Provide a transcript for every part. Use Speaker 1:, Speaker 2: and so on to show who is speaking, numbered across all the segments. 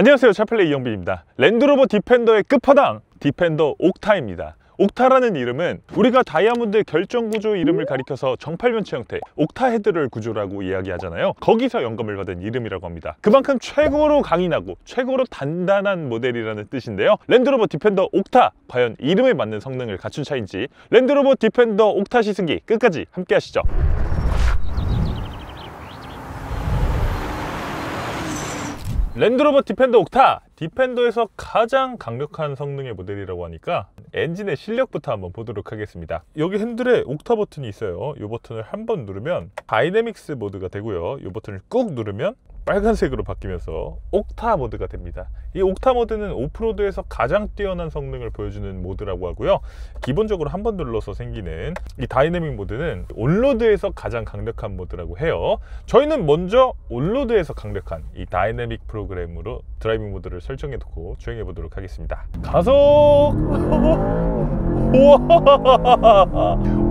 Speaker 1: 안녕하세요, 차플레이 이영빈입니다. 랜드로버 디펜더의 끝판왕, 디펜더 옥타입니다. 옥타라는 이름은 우리가 다이아몬드의 결정구조 이름을 가리켜서 정팔면체 형태 옥타 헤드럴 구조라고 이야기하잖아요. 거기서 영감을 받은 이름이라고 합니다. 그만큼 최고로 강인하고 최고로 단단한 모델이라는 뜻인데요. 랜드로버 디펜더 옥타, 과연 이름에 맞는 성능을 갖춘 차인지 랜드로버 디펜더 옥타 시승기 끝까지 함께 하시죠. 랜드로버 디펜더 옥타! 디펜더에서 가장 강력한 성능의 모델이라고 하니까 엔진의 실력부터 한번 보도록 하겠습니다. 여기 핸들에 옥타 버튼이 있어요. 이 버튼을 한번 누르면 다이내믹스 모드가 되고요. 이 버튼을 꾹 누르면 빨간색으로 바뀌면서 옥타 모드가 됩니다. 이 옥타 모드는 오프로드에서 가장 뛰어난 성능을 보여주는 모드라고 하고요. 기본적으로 한 번 눌러서 생기는 이 다이내믹 모드는 온로드에서 가장 강력한 모드라고 해요. 저희는 먼저 온로드에서 강력한 이 다이내믹 프로그램으로 드라이빙 모드를 설정해 놓고 주행해 보도록 하겠습니다. 가속!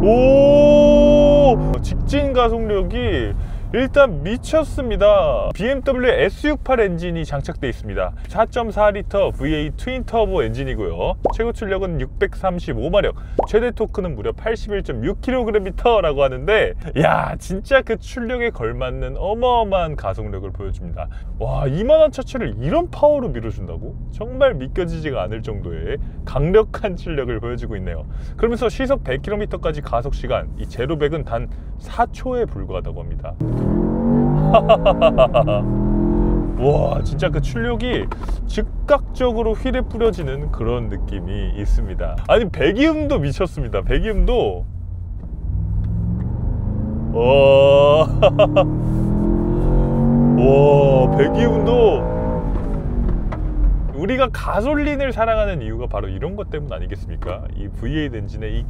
Speaker 1: 오! 직진 가속력이 일단 미쳤습니다. BMW S68 엔진이 장착되어 있습니다. 4.4L V8 트윈 터보 엔진이고요. 최고 출력은 635마력, 최대 토크는 무려 81.6kgm 라고 하는데, 야, 진짜 그 출력에 걸맞는 어마어마한 가속력을 보여줍니다. 와, 이만한 차체를 이런 파워로 밀어준다고? 정말 믿겨지지가 않을 정도의 강력한 출력을 보여주고 있네요. 그러면서 시속 100km까지 가속 시간, 이 제로 100은 단 4초에 불과하다고 합니다. 와, 진짜 그 출력이 즉각적으로 휠에 뿌려지는 그런 느낌이 있습니다. 아니, 배기음도 미쳤습니다. 배기음도 와, 배기음도 우리가 가솔린을 사랑하는 이유가 바로 이런 것 때문 아니겠습니까? 이 V8 엔진의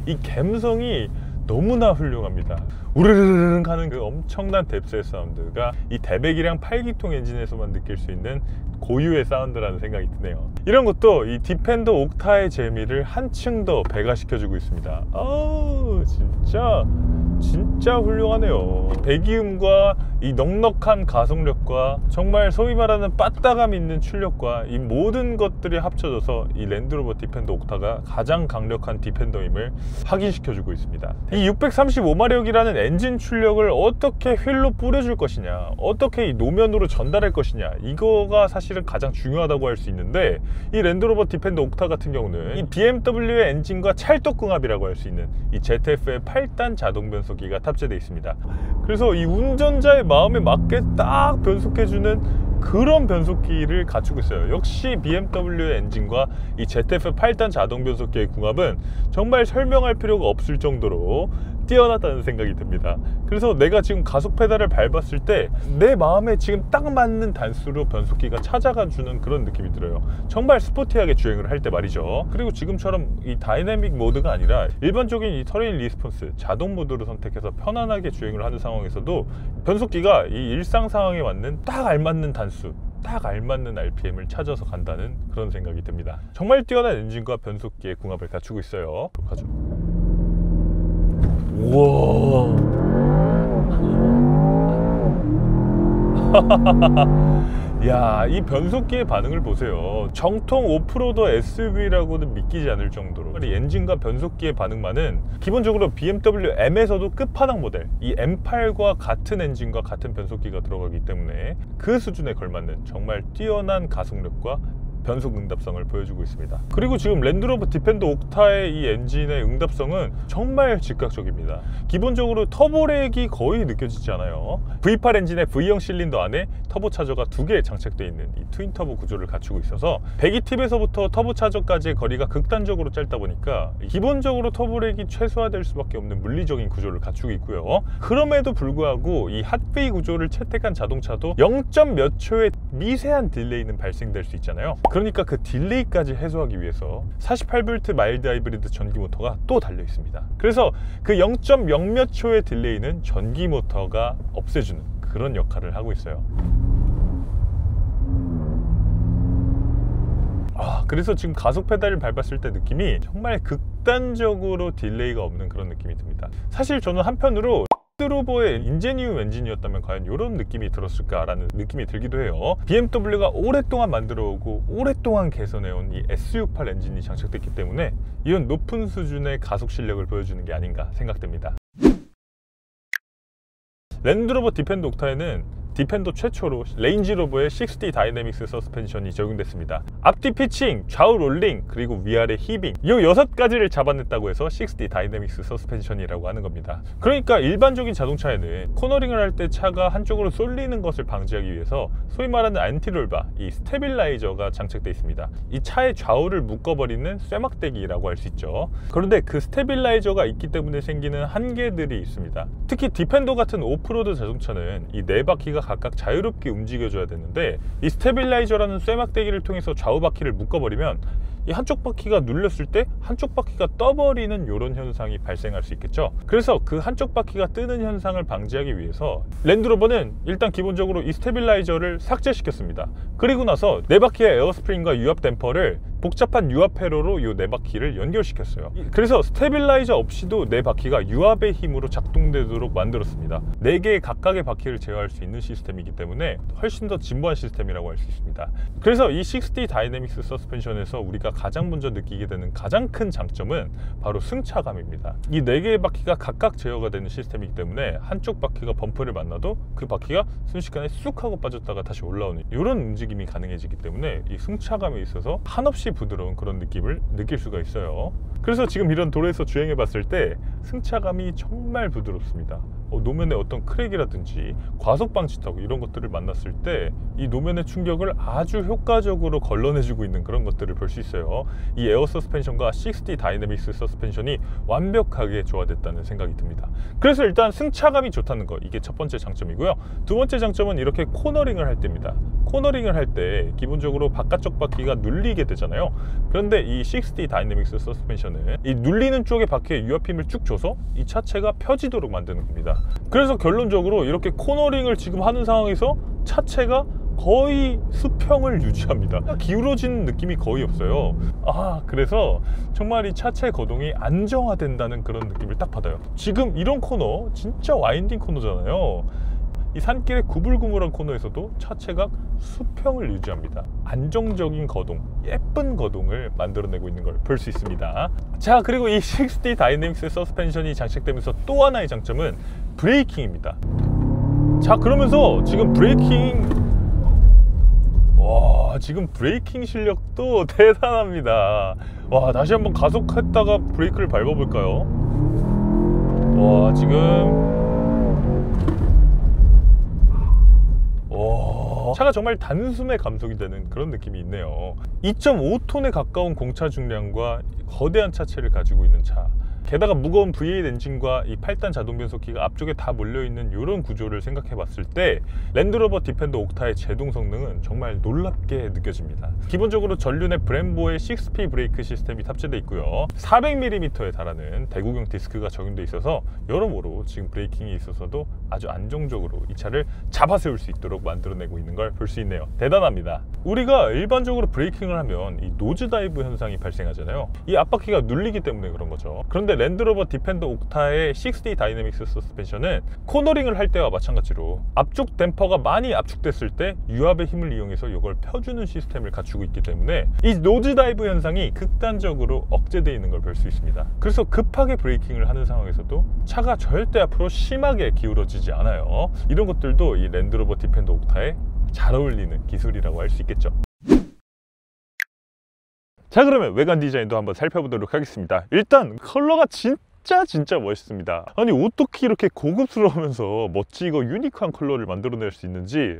Speaker 1: 이 감성이 너무나 훌륭합니다. 우르르르 하는 그 엄청난 뎁스의 사운드가 이 대배기량 8기통 엔진에서만 느낄 수 있는 고유의 사운드라는 생각이 드네요. 이런 것도 이 디펜더 옥타의 재미를 한층 더 배가시켜주고 있습니다. 아우, 진짜 훌륭하네요. 배기음과 이 넉넉한 가속력과 정말 소위 말하는 빠따감 있는 출력과 이 모든 것들이 합쳐져서 이 랜드로버 디펜더 옥타가 가장 강력한 디펜더임을 확인시켜주고 있습니다. 이 635마력이라는 엔진 출력을 어떻게 휠로 뿌려줄 것이냐, 어떻게 이 노면으로 전달할 것이냐, 이거가 사실은 가장 중요하다고 할 수 있는데, 이 랜드로버 디펜더 옥타 같은 경우는 이 BMW의 엔진과 찰떡궁합이라고 할 수 있는 이 ZF-의 8단 자동 변속기가 탑재되어 있습니다. 그래서 이 운전자의 마음에 맞게 딱 변속해주는 그런 변속기를 갖추고 있어요. 역시 BMW의 엔진과 이 ZF 8단 자동 변속기의 궁합은 정말 설명할 필요가 없을 정도로 뛰어났다는 생각이 듭니다. 그래서 내가 지금 가속 페달을 밟았을 때 내 마음에 지금 딱 맞는 단수로 변속기가 찾아가 주는 그런 느낌이 들어요. 정말 스포티하게 주행을 할 때 말이죠. 그리고 지금처럼 이 다이내믹 모드가 아니라 일반적인 이 터레인 리스폰스 자동 모드로 선택해서 편안하게 주행을 하는 상황에서도 변속기가 이 일상 상황에 맞는 딱 알맞는 단수, 딱 알맞는 RPM을 찾아서 간다는 그런 생각이 듭니다. 정말 뛰어난 엔진과 변속기의 궁합을 갖추고 있어요. 가죠. 우와. 야, 이 변속기의 반응을 보세요. 정통 오프로드 SUV라고는 믿기지 않을 정도로 이 엔진과 변속기의 반응만은 기본적으로 BMW M에서도 끝판왕 모델 이 M8과 같은 엔진과 같은 변속기가 들어가기 때문에 그 수준에 걸맞는 정말 뛰어난 가속력과 변속 응답성을 보여주고 있습니다. 그리고 지금 랜드로버 디펜더 옥타의 이 엔진의 응답성은 정말 즉각적입니다. 기본적으로 터보렉이 거의 느껴지지 않아요. V8 엔진의 V형 실린더 안에 터보차저가 2개 장착되어 있는 이 트윈 터보 구조를 갖추고 있어서 배기 팁에서부터 터보차저까지의 거리가 극단적으로 짧다 보니까 기본적으로 터보렉이 최소화될 수밖에 없는 물리적인 구조를 갖추고 있고요. 그럼에도 불구하고 이 핫베이 구조를 채택한 자동차도 0점 몇 초의 미세한 딜레이는 발생될 수 있잖아요. 그러니까 그 딜레이까지 해소하기 위해서 48V 마일드 하이브리드 전기 모터가 또 달려 있습니다. 그래서 그 0.0 몇 초의 딜레이는 전기 모터가 없애주는 그런 역할을 하고 있어요. 그래서 지금 가속 페달을 밟았을 때 느낌이 정말 극단적으로 딜레이가 없는 그런 느낌이 듭니다. 사실 저는 한편으로 랜드로버의 인제니움 엔진이었다면 과연 이런 느낌이 들었을까라는 느낌이 들기도 해요. BMW가 오랫동안 만들어오고 오랫동안 개선해온 이 SU8 엔진이 장착됐기 때문에 이런 높은 수준의 가속 실력을 보여주는 게 아닌가 생각됩니다. 랜드로버 디펜더 옥타에는 디펜더 최초로 레인지로버의 6D 다이내믹스 서스펜션이 적용됐습니다. 앞뒤 피칭, 좌우 롤링, 그리고 위아래 힙잉, 이 6가지를 잡아냈다고 해서 6D 다이내믹스 서스펜션이라고 하는 겁니다. 그러니까 일반적인 자동차에는 코너링을 할 때 차가 한쪽으로 쏠리는 것을 방지하기 위해서 소위 말하는 안티롤바, 이 스테빌라이저가 장착되어 있습니다. 이 차의 좌우를 묶어버리는 쇠막대기라고 할 수 있죠. 그런데 그 스테빌라이저가 있기 때문에 생기는 한계들이 있습니다. 특히 디펜더 같은 오프로드 자동차는 이 4바퀴가 각각 자유롭게 움직여줘야 되는데, 이 스테빌라이저라는 쇠막대기를 통해서 좌우 바퀴를 묶어버리면 이 한쪽 바퀴가 눌렸을 때 한쪽 바퀴가 떠버리는 이런 현상이 발생할 수 있겠죠. 그래서 그 한쪽 바퀴가 뜨는 현상을 방지하기 위해서 랜드로버는 일단 기본적으로 이 스테빌라이저를 삭제시켰습니다. 그리고 나서 4바퀴의 에어스프링과 유압 댐퍼를 복잡한 유압 회로로 이 4바퀴를 연결시켰어요. 그래서 스테빌라이저 없이도 4바퀴가 유압의 힘으로 작동되도록 만들었습니다. 4개의 각각의 바퀴를 제어할 수 있는 시스템이기 때문에 훨씬 더 진보한 시스템이라고 할 수 있습니다. 그래서 이 6D 다이내믹스 서스펜션에서 우리가 가장 먼저 느끼게 되는 가장 큰 장점은 바로 승차감입니다. 이 4개의 바퀴가 각각 제어가 되는 시스템이기 때문에 한쪽 바퀴가 범프를 만나도 그 바퀴가 순식간에 쑥 하고 빠졌다가 다시 올라오는 이런 움직임이 가능해지기 때문에 이 승차감에 있어서 한없이 부드러운 그런 느낌을 느낄 수가 있어요. 그래서 지금 이런 도로에서 주행해 봤을 때 승차감이 정말 부드럽습니다. 노면의 어떤 크랙이라든지 과속 방지 타고 이런 것들을 만났을 때 이 노면의 충격을 아주 효과적으로 걸러내주고 있는 그런 것들을 볼 수 있어요. 이 에어 서스펜션과 6D 다이내믹스 서스펜션이 완벽하게 조화됐다는 생각이 듭니다. 그래서 일단 승차감이 좋다는 거, 이게 첫 번째 장점이고요. 두 번째 장점은 이렇게 코너링을 할 때입니다. 코너링을 할 때 기본적으로 바깥쪽 바퀴가 눌리게 되잖아요. 그런데 이 6D 다이내믹스 서스펜션은 이 눌리는 쪽의 바퀴에 유압힘을 쭉 줘서 이 차체가 펴지도록 만드는 겁니다. 그래서 결론적으로 이렇게 코너링을 지금 하는 상황에서 차체가 거의 수평을 유지합니다. 기울어지는 느낌이 거의 없어요. 그래서 정말 이 차체 거동이 안정화된다는 그런 느낌을 딱 받아요. 지금 이런 코너 진짜 와인딩 코너잖아요. 이 산길의 구불구불한 코너에서도 차체가 수평을 유지합니다. 안정적인 거동, 예쁜 거동을 만들어내고 있는 걸 볼 수 있습니다. 자, 그리고 이 6D 다이내믹스 서스펜션이 장착되면서 또 하나의 장점은 브레이킹입니다. 자, 그러면서 지금 지금 브레이킹 실력도 대단합니다. 다시 한번 가속했다가 브레이크를 밟아볼까요? 지금 차가 정말 단숨에 감속이 되는 그런 느낌이 있네요. 2.5톤에 가까운 공차 중량과 거대한 차체를 가지고 있는 차, 게다가 무거운 V8 엔진과 이 8단 자동 변속기가 앞쪽에 다 몰려있는 이런 구조를 생각해 봤을 때 랜드로버 디펜더 옥타의 제동 성능은 정말 놀랍게 느껴집니다. 기본적으로 전륜에 브렘보의 6P 브레이크 시스템이 탑재되어 있고요. 400mm에 달하는 대구경 디스크가 적용되어 있어서 여러모로 지금 브레이킹에 있어서도 아주 안정적으로 이 차를 잡아 세울 수 있도록 만들어내고 있는 걸 볼 수 있네요. 대단합니다. 우리가 일반적으로 브레이킹을 하면 이 노즈 다이브 현상이 발생하잖아요. 이 앞바퀴가 눌리기 때문에 그런 거죠. 그런데 랜드로버 디펜더 옥타의 6D 다이내믹스 서스펜션은 코너링을 할 때와 마찬가지로 앞쪽 댐퍼가 많이 압축됐을 때 유압의 힘을 이용해서 이걸 펴주는 시스템을 갖추고 있기 때문에 이 노즈 다이브 현상이 극단적으로 억제되어 있는 걸 볼 수 있습니다. 그래서 급하게 브레이킹을 하는 상황에서도 차가 절대 앞으로 심하게 기울어지지 않아요. 이런 것들도 이 랜드로버 디펜더 옥타에 잘 어울리는 기술이라고 할 수 있겠죠. 자, 그러면 외관 디자인도 한번 살펴보도록 하겠습니다. 일단 컬러가 진짜 멋있습니다. 아니, 어떻게 이렇게 고급스러우면서 멋지고 유니크한 컬러를 만들어낼 수 있는지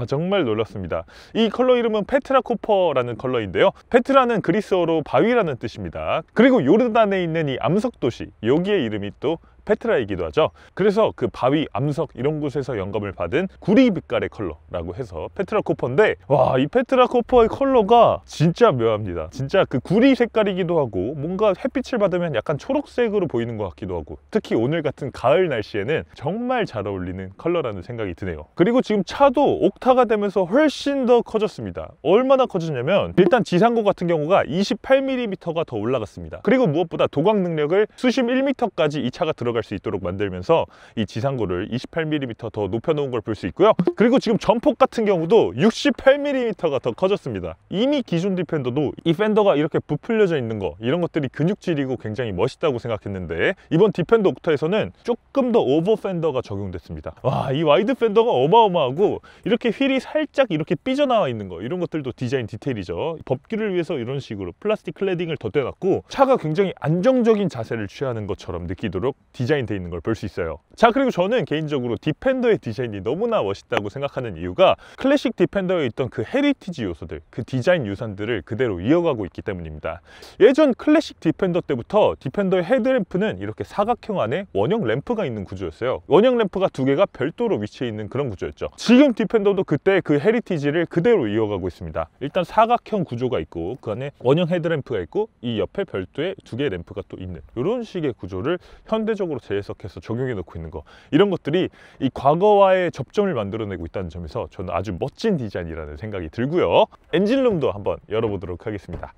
Speaker 1: 정말 놀랐습니다. 이 컬러 이름은 페트라 코퍼라는 컬러인데요. 페트라는 그리스어로 바위라는 뜻입니다. 그리고 요르단에 있는 이 암석 도시, 여기의 이름이 또 페트라이기도 하죠. 그래서 그 바위, 암석 이런 곳에서 영감을 받은 구리 빛깔의 컬러라고 해서 페트라 코퍼인데, 이 페트라 코퍼의 컬러가 진짜 묘합니다. 진짜 그 구리 색깔이기도 하고 뭔가 햇빛을 받으면 약간 초록색으로 보이는 것 같기도 하고, 특히 오늘 같은 가을 날씨에는 정말 잘 어울리는 컬러라는 생각이 드네요. 그리고 지금 차도 옥타가 되면서 훨씬 더 커졌습니다. 얼마나 커졌냐면 일단 지상고 같은 경우가 28mm가 더 올라갔습니다. 그리고 무엇보다 도광 능력을 수심 1m까지 이 차가 들어갈 들어갈 수 있도록 만들면서 이 지상고를 28mm 더 높여놓은 걸 볼 수 있고요. 그리고 지금 전폭 같은 경우도 68mm가 더 커졌습니다. 이미 기존 디펜더도 이 팬더가 이렇게 부풀려져 있는 거, 이런 것들이 근육질이고 굉장히 멋있다고 생각했는데 이번 디펜더 옥타에서는 조금 더 오버 팬더가 적용됐습니다. 와, 이 와이드 팬더가 어마어마하고 이렇게 휠이 살짝 이렇게 삐져나와 있는 거, 이런 것들도 디자인 디테일이죠. 법규를 위해서 이런 식으로 플라스틱 클래딩을 덧대놨고 차가 굉장히 안정적인 자세를 취하는 것처럼 느끼도록 디자인되어 있는 걸 볼 수 있어요. 자, 그리고 저는 개인적으로 디펜더의 디자인이 너무나 멋있다고 생각하는 이유가 클래식 디펜더에 있던 그 헤리티지 요소들, 그 디자인 유산들을 그대로 이어가고 있기 때문입니다. 예전 클래식 디펜더 때부터 디펜더의 헤드램프는 이렇게 사각형 안에 원형 램프가 있는 구조였어요. 원형 램프가 두 개가 별도로 위치해 있는 그런 구조였죠. 지금 디펜더도 그때 그 헤리티지를 그대로 이어가고 있습니다. 일단 사각형 구조가 있고 그 안에 원형 헤드램프가 있고 이 옆에 별도의 두 개의 램프가 또 있는 이런 식의 구조를 현대적으로 재해석해서 적용해 놓고 있는 거, 이런 것들이 이 과거와의 접점을 만들어내고 있다는 점에서 저는 아주 멋진 디자인이라는 생각이 들고요. 엔진룸도 한번 열어보도록 하겠습니다.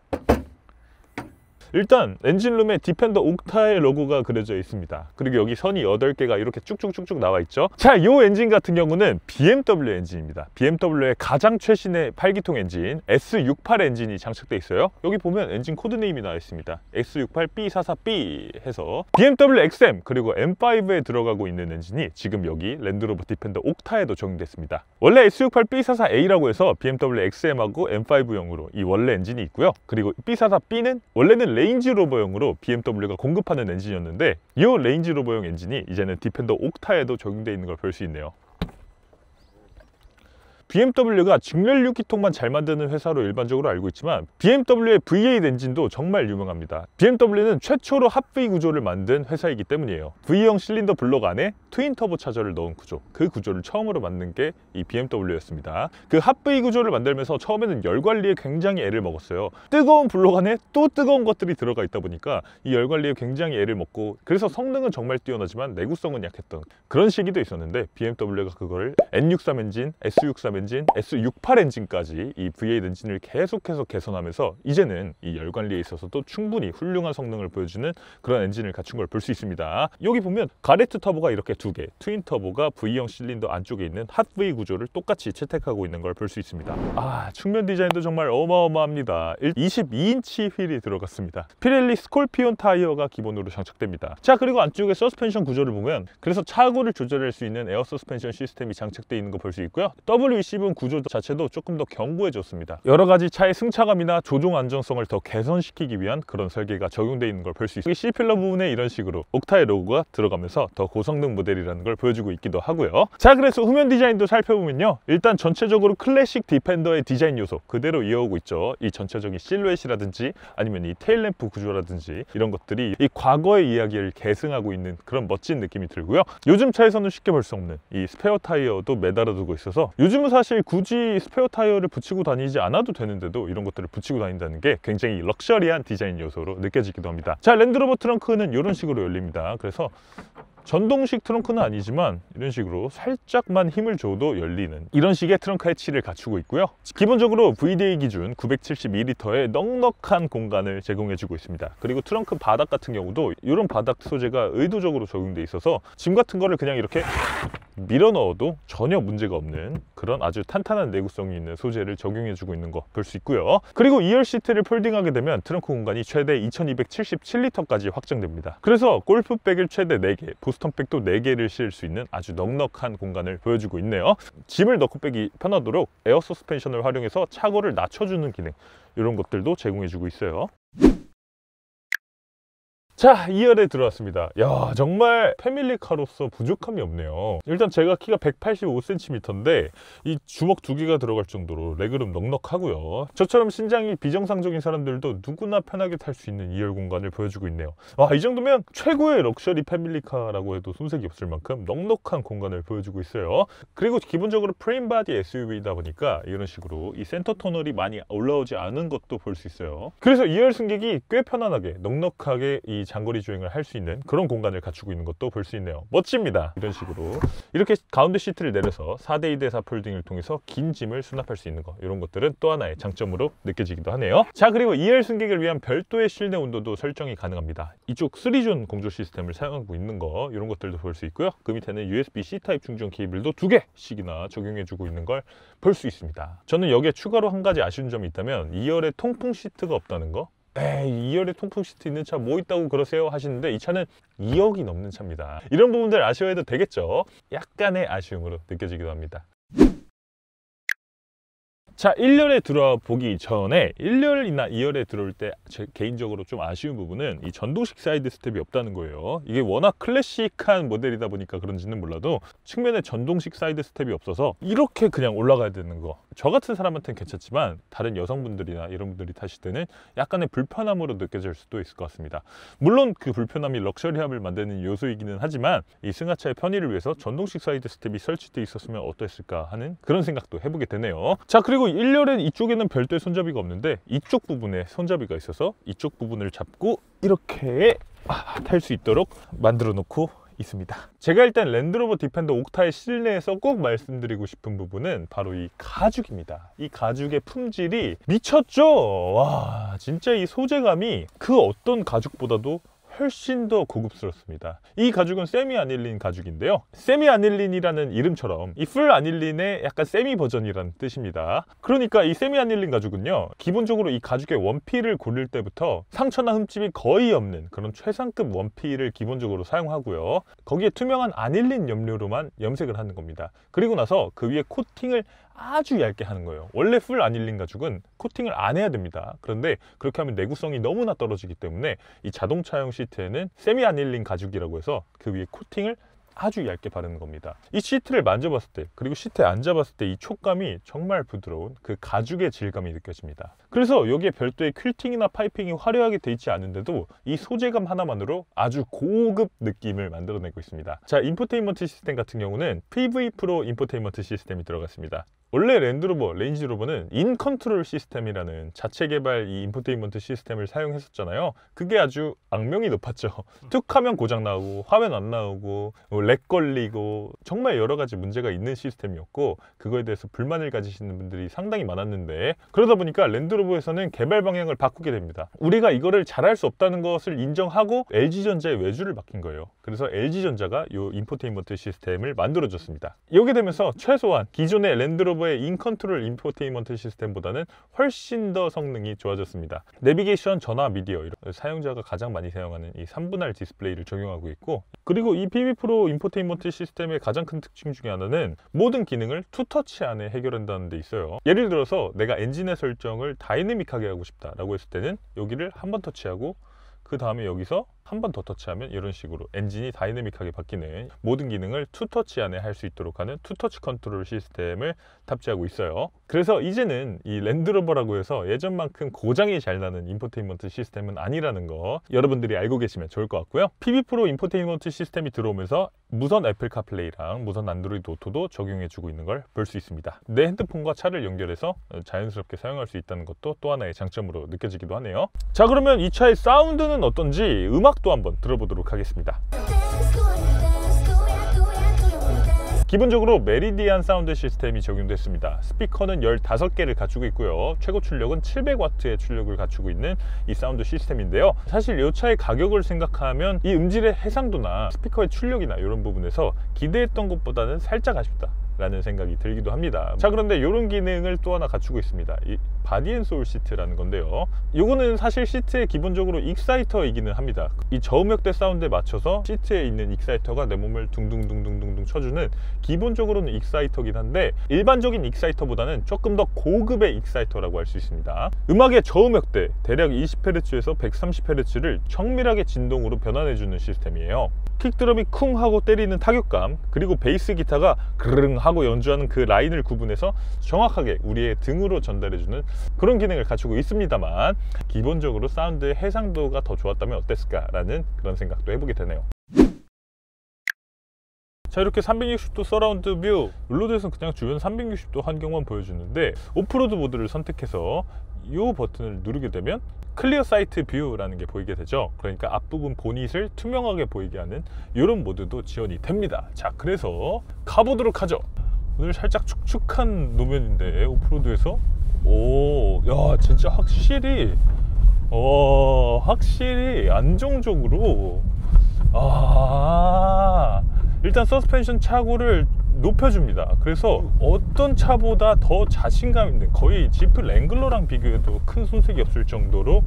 Speaker 1: 일단 엔진룸에 디펜더 옥타의 로고가 그려져 있습니다. 그리고 여기 선이 8개가 이렇게 쭉쭉쭉쭉 나와 있죠. 자, 이 엔진 같은 경우는 BMW 엔진입니다. BMW의 가장 최신의 8기통 엔진 S68 엔진이 장착돼 있어요. 여기 보면 엔진 코드네임이 나와 있습니다. S68B44B 해서 BMW XM 그리고 M5에 들어가고 있는 엔진이 지금 여기 랜드로버 디펜더 옥타에도 적용됐습니다. 원래 S68B44A라고 해서 BMW XM하고 M5용으로 이 원래 엔진이 있고요. 그리고 B44B는 원래는 레인지로버용으로 BMW가 공급하는 엔진이었는데 이 레인지로버용 엔진이 이제는 디펜더 옥타에도 적용되어 있는 걸 볼 수 있네요. BMW가 직렬 6기통만 잘 만드는 회사로 일반적으로 알고 있지만 BMW의 V8 엔진도 정말 유명합니다. BMW는 최초로 핫V 구조를 만든 회사이기 때문이에요. V형 실린더 블록 안에 트윈 터보 차저를 넣은 구조, 그 구조를 처음으로 만든 게 이 BMW였습니다. 그 핫V 구조를 만들면서 처음에는 열 관리에 굉장히 애를 먹었어요. 뜨거운 블록 안에 또 뜨거운 것들이 들어가 있다 보니까 이 열 관리에 굉장히 애를 먹고, 그래서 성능은 정말 뛰어나지만 내구성은 약했던 그런 시기도 있었는데 BMW가 그걸 N63 엔진, S63 엔진, S68 엔진까지 이 V8 엔진을 계속해서 개선하면서 이제는 이 열 관리에 있어서도 충분히 훌륭한 성능을 보여주는 그런 엔진을 갖춘 걸 볼 수 있습니다. 여기 보면 가레트 터보가 이렇게 2개, 트윈 터보가 V형 실린더 안쪽에 있는 핫V 구조를 똑같이 채택하고 있는 걸 볼 수 있습니다. 아, 측면 디자인도 정말 어마어마합니다. 22인치 휠이 들어갔습니다. 피렐리 스콜피온 타이어가 기본으로 장착됩니다. 자, 그리고 안쪽에 서스펜션 구조를 보면 그래서 차고를 조절할 수 있는 에어 서스펜션 시스템이 장착되어 있는 거 볼 수 있고요. WEC 구조 자체도 조금 더 견고해졌습니다. 여러 가지 차의 승차감이나 조종 안정성을 더 개선시키기 위한 그런 설계가 적용되어 있는 걸 볼 수 있어요. C필러 부분에 이런 식으로 옥타의 로고가 들어가면서 더 고성능 모델이라는 걸 보여주고 있기도 하고요. 자, 그래서 후면 디자인도 살펴보면요, 일단 전체적으로 클래식 디펜더의 디자인 요소 그대로 이어오고 있죠. 이 전체적인 실루엣이라든지 아니면 이 테일램프 구조라든지 이런 것들이 이 과거의 이야기를 계승하고 있는 그런 멋진 느낌이 들고요. 요즘 차에서는 쉽게 볼 수 없는 이 스페어 타이어도 매달아 두고 있어서 요즘은 사실 굳이 스페어 타이어를 붙이고 다니지 않아도 되는데도 이런 것들을 붙이고 다닌다는 게 굉장히 럭셔리한 디자인 요소로 느껴지기도 합니다. 자, 랜드로버 트렁크는 이런 식으로 열립니다. 그래서 전동식 트렁크는 아니지만 이런 식으로 살짝만 힘을 줘도 열리는 이런 식의 트렁크 해치를 갖추고 있고요. 기본적으로 VDA 기준 972L의 넉넉한 공간을 제공해주고 있습니다. 그리고 트렁크 바닥 같은 경우도 이런 바닥 소재가 의도적으로 적용돼 있어서 짐 같은 거를 그냥 이렇게 밀어 넣어도 전혀 문제가 없는 그런 아주 탄탄한 내구성이 있는 소재를 적용해주고 있는 거 볼 수 있고요. 그리고 2열 시트를 폴딩하게 되면 트렁크 공간이 최대 2277L까지 확장됩니다. 그래서 골프백을 최대 4개, 보스턴백도 4개를 실을 수 있는 아주 넉넉한 공간을 보여주고 있네요. 짐을 넣고 빼기 편하도록 에어 서스펜션을 활용해서 차고를 낮춰주는 기능, 이런 것들도 제공해주고 있어요. 자, 2열에 들어왔습니다. 야, 정말 패밀리카로서 부족함이 없네요. 일단 제가 키가 185cm인데 이 주먹 2개가 들어갈 정도로 레그룸 넉넉하고요. 저처럼 신장이 비정상적인 사람들도 누구나 편하게 탈 수 있는 2열 공간을 보여주고 있네요. 와, 이 정도면 최고의 럭셔리 패밀리카라고 해도 손색이 없을 만큼 넉넉한 공간을 보여주고 있어요. 그리고 기본적으로 프레임 바디 SUV이다 보니까 이런 식으로 이 센터 터널이 많이 올라오지 않은 것도 볼 수 있어요. 그래서 2열 승객이 꽤 편안하게 넉넉하게 이 장거리 주행을 할 수 있는 그런 공간을 갖추고 있는 것도 볼 수 있네요. 멋집니다. 이런 식으로 이렇게 가운데 시트를 내려서 4대2 대 4 폴딩을 통해서 긴 짐을 수납할 수 있는 거, 이런 것들은 또 하나의 장점으로 느껴지기도 하네요. 자, 그리고 2열 승객을 위한 별도의 실내 온도도 설정이 가능합니다. 이쪽 3존 공조 시스템을 사용하고 있는 거, 이런 것들도 볼 수 있고요. 그 밑에는 USB-C 타입 충전 케이블도 2개씩이나 적용해주고 있는 걸 볼 수 있습니다. 저는 여기에 추가로 한 가지 아쉬운 점이 있다면 2열에 통풍 시트가 없다는 거. 에이, 2열에 통풍 시트 있는 차 뭐 있다고 그러세요 하시는데, 이 차는 2억이 넘는 차입니다. 이런 부분들 아쉬워해도 되겠죠. 약간의 아쉬움으로 느껴지기도 합니다. 자, 1열에 들어와 보기 전에 1열이나 2열에 들어올 때 제 개인적으로 좀 아쉬운 부분은 이 전동식 사이드 스텝이 없다는 거예요. 이게 워낙 클래식한 모델이다 보니까 그런지는 몰라도 측면에 전동식 사이드 스텝이 없어서 이렇게 그냥 올라가야 되는 거, 저 같은 사람한테는 괜찮지만 다른 여성분들이나 이런 분들이 타실 때는 약간의 불편함으로 느껴질 수도 있을 것 같습니다. 물론 그 불편함이 럭셔리함을 만드는 요소이기는 하지만 이 승하차의 편의를 위해서 전동식 사이드 스텝이 설치되어 있었으면 어땠을까 하는 그런 생각도 해보게 되네요. 자, 그리고 1열엔 이쪽에는 별도의 손잡이가 없는데 이쪽 부분에 손잡이가 있어서 이쪽 부분을 잡고 이렇게 탈 수 있도록 만들어 놓고 있습니다. 제가 일단 랜드로버 디펜더 옥타의 실내에서 꼭 말씀드리고 싶은 부분은 바로 이 가죽입니다. 이 가죽의 품질이 미쳤죠? 와, 진짜 이 소재감이 그 어떤 가죽보다도 훨씬 더 고급스럽습니다. 이 가죽은 세미 아닐린 가죽인데요. 세미 아닐린이라는 이름처럼 이 풀 아닐린의 약간 세미 버전이라는 뜻입니다. 그러니까 이 세미 아닐린 가죽은요, 기본적으로 이 가죽의 원피를 고를 때부터 상처나 흠집이 거의 없는 그런 최상급 원피를 기본적으로 사용하고요. 거기에 투명한 아닐린 염료로만 염색을 하는 겁니다. 그리고 나서 그 위에 코팅을 아주 얇게 하는 거예요. 원래 풀 아닐린 가죽은 코팅을 안 해야 됩니다. 그런데 그렇게 하면 내구성이 너무나 떨어지기 때문에 이 자동차용 시트에는 세미 아닐린 가죽이라고 해서 그 위에 코팅을 아주 얇게 바르는 겁니다. 이 시트를 만져봤을 때, 그리고 시트에 앉아봤을 때 이 촉감이 정말 부드러운 그 가죽의 질감이 느껴집니다. 그래서 여기에 별도의 퀼팅이나 파이핑이 화려하게 돼 있지 않은데도 이 소재감 하나만으로 아주 고급 느낌을 만들어내고 있습니다. 자, 인포테인먼트 시스템 같은 경우는 PV 프로 인포테인먼트 시스템이 들어갔습니다. 원래 랜드로버, 레인지로버는 인컨트롤 시스템이라는 자체 개발 이 인포테인먼트 시스템을 사용했었잖아요. 그게 아주 악명이 높았죠. 툭 하면 고장 나오고 화면 안 나오고 렉 걸리고 정말 여러 가지 문제가 있는 시스템이었고, 그거에 대해서 불만을 가지시는 분들이 상당히 많았는데, 그러다 보니까 랜드로버에서는 개발 방향을 바꾸게 됩니다. 우리가 이거를 잘할 수 없다는 것을 인정하고 LG전자에 외주를 맡긴 거예요. 그래서 LG전자가 이 인포테인먼트 시스템을 만들어줬습니다. 이렇게 되면서 최소한 기존의 랜드로버 인컨트롤 인포테인먼트 시스템보다는 훨씬 더 성능이 좋아졌습니다. 내비게이션, 전화, 미디어, 사용자가 가장 많이 사용하는 이 3분할 디스플레이를 적용하고 있고, 그리고 이 PV 프로 인포테인먼트 시스템의 가장 큰 특징 중에 하나는 모든 기능을 투터치 안에 해결한다는 데 있어요. 예를 들어서 내가 엔진의 설정을 다이내믹하게 하고 싶다라고 했을 때는 여기를 한 번 터치하고 그 다음에 여기서 한 번 더 터치하면 이런 식으로 엔진이 다이내믹하게 바뀌는 모든 기능을 투터치 안에 할 수 있도록 하는 투터치 컨트롤 시스템을 탑재하고 있어요. 그래서 이제는 이 랜드로버라고 해서 예전만큼 고장이 잘 나는 인포테인먼트 시스템은 아니라는 거 여러분들이 알고 계시면 좋을 것 같고요. PV 프로 인포테인먼트 시스템이 들어오면서 무선 애플 카플레이랑 무선 안드로이드 오토도 적용해주고 있는 걸 볼 수 있습니다. 내 핸드폰과 차를 연결해서 자연스럽게 사용할 수 있다는 것도 또 하나의 장점으로 느껴지기도 하네요. 자, 그러면 이 차의 사운드는 어떤지 음악도 한번 들어보도록 하겠습니다. 기본적으로 메리디안 사운드 시스템이 적용됐습니다. 스피커는 15개를 갖추고 있고요. 최고 출력은 700W의 출력을 갖추고 있는 이 사운드 시스템인데요. 사실 이 차의 가격을 생각하면 이 음질의 해상도나 스피커의 출력이나 이런 부분에서 기대했던 것보다는 살짝 아쉽다 라는 생각이 들기도 합니다. 자, 그런데 이런 기능을 또 하나 갖추고 있습니다. 이 바디앤소울 시트라는 건데요, 이거는 사실 시트에 기본적으로 익사이터이기는 합니다. 이 저음역대 사운드에 맞춰서 시트에 있는 익사이터가 내 몸을 둥둥둥둥둥 쳐주는 기본적으로는 익사이터긴 한데, 일반적인 익사이터보다는 조금 더 고급의 익사이터라고 할 수 있습니다. 음악의 저음역대 대략 20Hz에서 130Hz를 정밀하게 진동으로 변환해주는 시스템이에요. 킥드럼이 쿵 하고 때리는 타격감, 그리고 베이스 기타가 그르릉 하고 연주하는 그 라인을 구분해서 정확하게 우리의 등으로 전달해주는 그런 기능을 갖추고 있습니다만, 기본적으로 사운드의 해상도가 더 좋았다면 어땠을까 라는 그런 생각도 해보게 되네요. 자, 이렇게 360도 서라운드 뷰, 룰로드에서는 그냥 주변 360도 환경만 보여주는데 오프로드 모드를 선택해서 이 버튼을 누르게 되면 클리어 사이트 뷰라는 게 보이게 되죠. 그러니까 앞부분 보닛을 투명하게 보이게 하는 이런 모드도 지원이 됩니다. 자, 그래서 가보도록 하죠. 오늘 살짝 축축한 노면인데 오프로드에서 야, 진짜 확실히 안정적으로 일단 서스펜션 차고를 높여줍니다. 그래서 어떤 차보다 더 자신감 있는, 거의 지프 랭글러랑 비교해도 큰 손색이 없을 정도로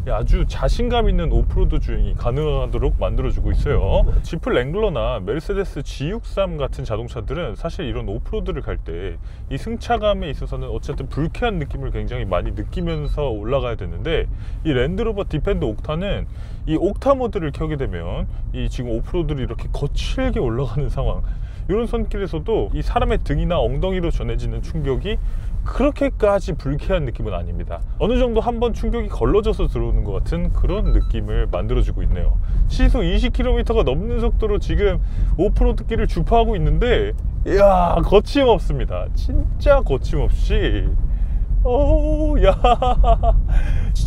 Speaker 1: 아주 자신감 있는 오프로드 주행이 가능하도록 만들어주고 있어요. 지프 랭글러나 메르세데스 G63 같은 자동차들은 사실 이런 오프로드를 갈 때 이 승차감에 있어서는 어쨌든 불쾌한 느낌을 굉장히 많이 느끼면서 올라가야 되는데, 이 랜드로버 디펜더 옥타는 이 옥타 모드를 켜게 되면 이 지금 오프로드를 이렇게 거칠게 올라가는 상황, 이런 손길에서도 이 사람의 등이나 엉덩이로 전해지는 충격이 그렇게까지 불쾌한 느낌은 아닙니다. 어느 정도 한번 충격이 걸러져서 들어오는 것 같은 그런 느낌을 만들어주고 있네요. 시속 20km가 넘는 속도로 지금 오프로드 길을 주파하고 있는데, 이야, 거침없습니다. 진짜 거침없이.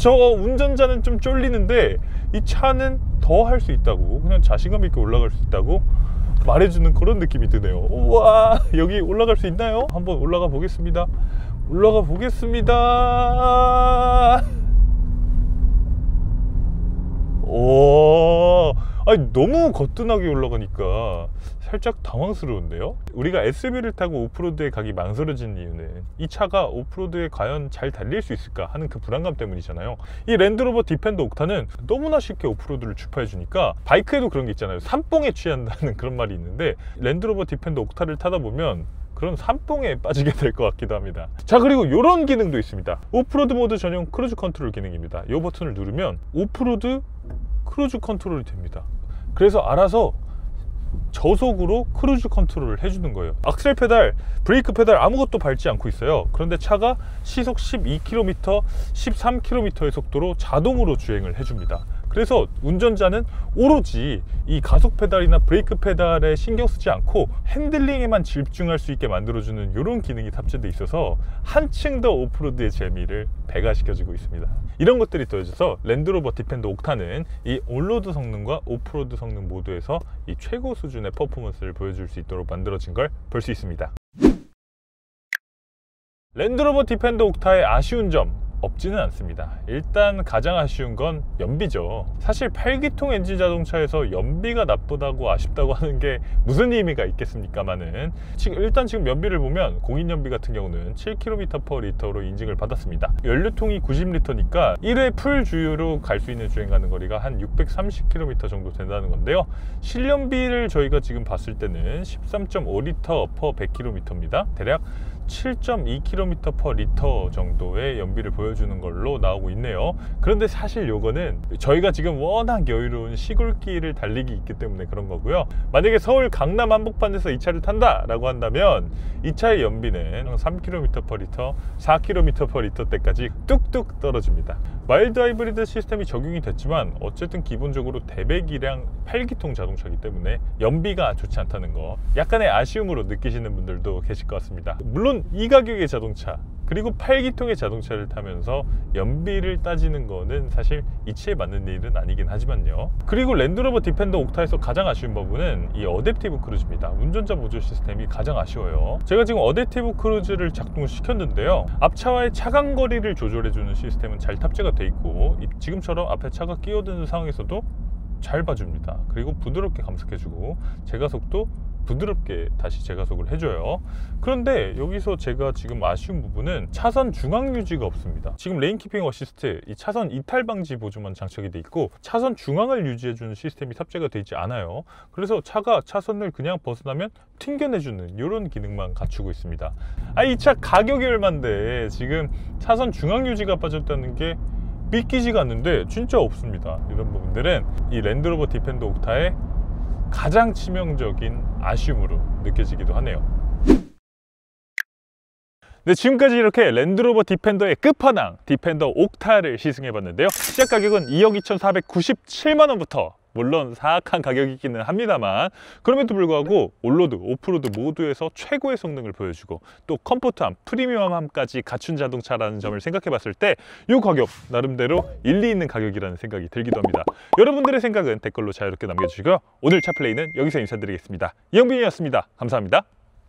Speaker 1: 저 운전자는 좀 쫄리는데 이 차는 더 할 수 있다고, 그냥 자신감 있게 올라갈 수 있다고 말해주는 그런 느낌이 드네요. 우와, 여기 올라갈 수 있나요? 한번 올라가 보겠습니다. 아니, 너무 거뜬하게 올라가니까 살짝 당황스러운데요. 우리가 SUV를 타고 오프로드에 가기 망설여진 이유는 이 차가 오프로드에 과연 잘 달릴 수 있을까 하는 그 불안감 때문이잖아요. 이 랜드로버 디펜더 옥타는 너무나 쉽게 오프로드를 주파해 주니까, 바이크에도 그런 게 있잖아요. 산뽕에 취한다는 그런 말이 있는데, 랜드로버 디펜더 옥타를 타다 보면 그런 산뽕에 빠지게 될 것 같기도 합니다. 자, 그리고 이런 기능도 있습니다. 오프로드 모드 전용 크루즈 컨트롤 기능입니다. 이 버튼을 누르면 오프로드 크루즈 컨트롤이 됩니다. 그래서 알아서 저속으로 크루즈 컨트롤을 해주는 거예요. 악셀 페달, 브레이크 페달 아무것도 밟지 않고 있어요. 그런데 차가 시속 12km, 13km의 속도로 자동으로 주행을 해줍니다. 그래서 운전자는 오로지 이 가속 페달이나 브레이크 페달에 신경 쓰지 않고 핸들링에만 집중할 수 있게 만들어주는 이런 기능이 탑재되어 있어서 한층 더 오프로드의 재미를 배가시켜주고 있습니다. 이런 것들이 더해져서 랜드로버 디펜더 옥타는 이 온로드 성능과 오프로드 성능 모두에서 이 최고 수준의 퍼포먼스를 보여줄 수 있도록 만들어진 걸 볼 수 있습니다. 랜드로버 디펜더 옥타의 아쉬운 점 없지는 않습니다. 일단 가장 아쉬운 건 연비죠. 사실 8기통 엔진 자동차에서 연비가 나쁘다고 아쉽다고 하는 게 무슨 의미가 있겠습니까마는, 일단 지금 연비를 보면 공인 연비 같은 경우는 7km/L로 인증을 받았습니다. 연료통이 90L니까 1회 풀 주유로 갈 수 있는 주행 가는 거리가 한 630km 정도 된다는 건데요. 실연비를 저희가 지금 봤을 때는 13.5L/100km입니다. 대략 7.2km/L 정도의 연비를 보여주는 걸로 나오고 있네요. 그런데 사실 요거는 저희가 지금 워낙 여유로운 시골길을 달리기 있기 때문에 그런 거고요. 만약에 서울 강남 한복판에서 이 차를 탄다 라고 한다면 이 차의 연비는 3km/L, 4km/L 때까지 뚝뚝 떨어집니다. 마일드 하이브리드 시스템이 적용이 됐지만 어쨌든 기본적으로 대배기량 8기통 자동차이기 때문에 연비가 좋지 않다는 거 약간의 아쉬움으로 느끼시는 분들도 계실 것 같습니다. 물론 이 가격의 자동차, 그리고 8기통의 자동차를 타면서 연비를 따지는 거는 사실 이치에 맞는 일은 아니긴 하지만요. 그리고 랜드로버 디펜더 옥타에서 가장 아쉬운 부분은 이 어댑티브 크루즈입니다. 운전자 보조 시스템이 가장 아쉬워요. 제가 지금 어댑티브 크루즈를 작동시켰는데요, 앞차와의 차간거리를 조절해주는 시스템은 잘 탑재가 돼 있고, 지금처럼 앞에 차가 끼어드는 상황에서도 잘 봐줍니다. 그리고 부드럽게 감속해주고 제가속도 부드럽게 다시 제가속을 해줘요. 그런데 여기서 제가 지금 아쉬운 부분은 차선 중앙 유지가 없습니다. 지금 레인키핑 어시스트, 이 차선 이탈 방지 보조만 장착이 돼 있고 차선 중앙을 유지해주는 시스템이 탑재가 되어 있지 않아요. 그래서 차가 차선을 그냥 벗어나면 튕겨내주는 이런 기능만 갖추고 있습니다. 이 차 가격이 얼만데 지금 차선 중앙 유지가 빠졌다는 게 믿기지가 않는데 진짜 없습니다. 이런 부분들은 이 랜드로버 디펜더 옥타의 가장 치명적인 아쉬움으로 느껴지기도 하네요. 네, 지금까지 이렇게 랜드로버 디펜더의 끝판왕 디펜더 옥타를 시승해 봤는데요. 시작 가격은 2억 2,497만 원부터 물론 사악한 가격이기는 합니다만, 그럼에도 불구하고 온로드, 오프로드 모두에서 최고의 성능을 보여주고 또 컴포트함, 프리미엄함까지 갖춘 자동차라는 점을 생각해 봤을 때 이 가격 나름대로 일리 있는 가격이라는 생각이 들기도 합니다. 여러분들의 생각은 댓글로 자유롭게 남겨주시고요. 오늘 차플레이는 여기서 인사드리겠습니다. 이영빈이었습니다. 감사합니다.